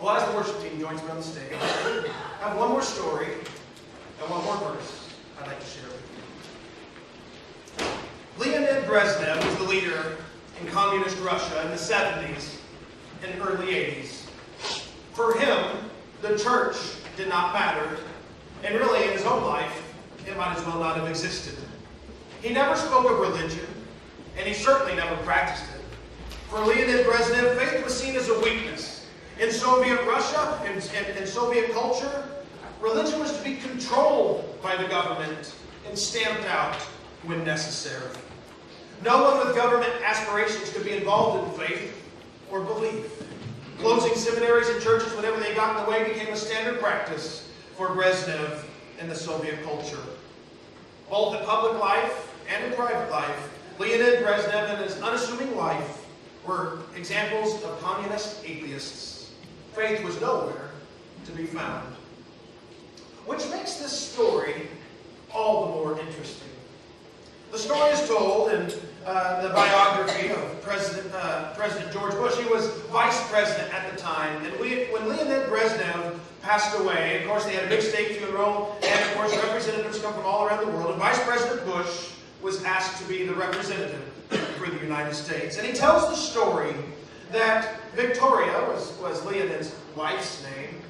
Well, as the worship team joins me on the stage, I have one more story and one more verse I'd like to share with you. Leonid Brezhnev was the leader in communist Russia in the 70s and early 80s. For him, the church did not matter, and really in his own life, it might as well not have existed. He never spoke of religion, and he certainly never practiced it. For Leonid Brezhnev, faith was seen as a weakness. In Soviet Russia, in Soviet culture, religion was to be controlled by the government and stamped out when necessary. No one with government aspirations could be involved in faith or belief. Closing seminaries and churches whenever they got in the way became a standard practice for Brezhnev in the Soviet culture. Both in public life and in private life, Leonid Brezhnev and his unassuming wife were examples of communist atheists. Faith was nowhere to be found. Which makes this story all the more interesting. The story is told in the biography of President George Bush. He was vice president at the time. And when Leonid Brezhnev passed away, of course they had a big state funeral, and of course representatives come from all around the world. And Vice President Bush was asked to be the representative for the United States. And he tells the story that Victoria was Leonid's wife's name.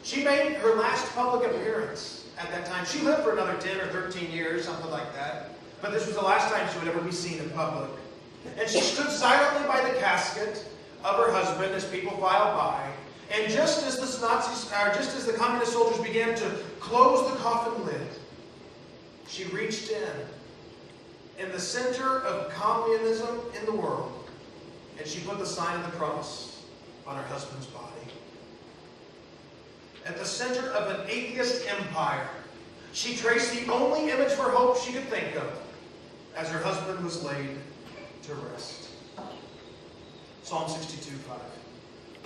She made her last public appearance at that time. She lived for another 10 or 13 years, something like that. But this was the last time she would ever be seen in public. And she stood silently by the casket of her husband as people filed by. And just as the communist soldiers began to close the coffin lid, she reached in the center of communism in the world, and she put the sign of the cross on her husband's body. At the center of an atheist empire, she traced the only image for hope she could think of as her husband was laid to rest. Psalm 62:5.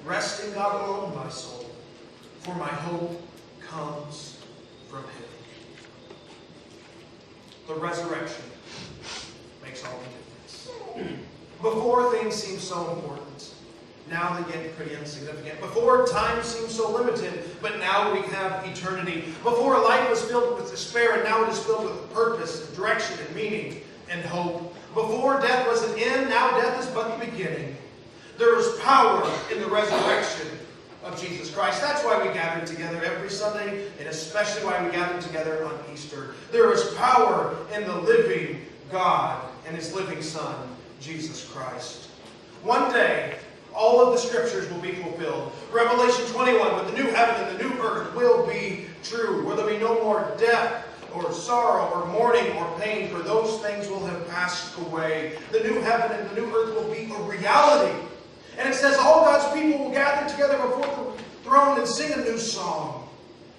Rest in God alone, my soul, for my hope comes from Him. The resurrection makes all the difference. Before things seem so important, now they get pretty insignificant. Before time seemed so limited, but now we have eternity. Before life was filled with despair, and now it is filled with purpose and direction and meaning and hope. Before death was an end, now death is but the beginning. There is power in the resurrection of Jesus Christ. That's why we gather together every Sunday, and especially why we gather together on Easter. There is power in the living God and His living Son, Jesus Christ. One day, all of the Scriptures will be fulfilled. Revelation 21, with the new heaven and the new earth, will be true, where there will be no more death or sorrow or mourning or pain, for those things will have passed away. The new heaven and the new earth will be a reality. And it says all God's people will gather together before the throne and sing a new song.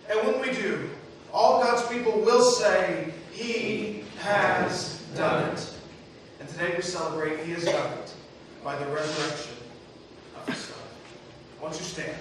And when we do, all God's people will say, He has done it. And today we celebrate He has done it by the resurrection of His Son. Won't you stand?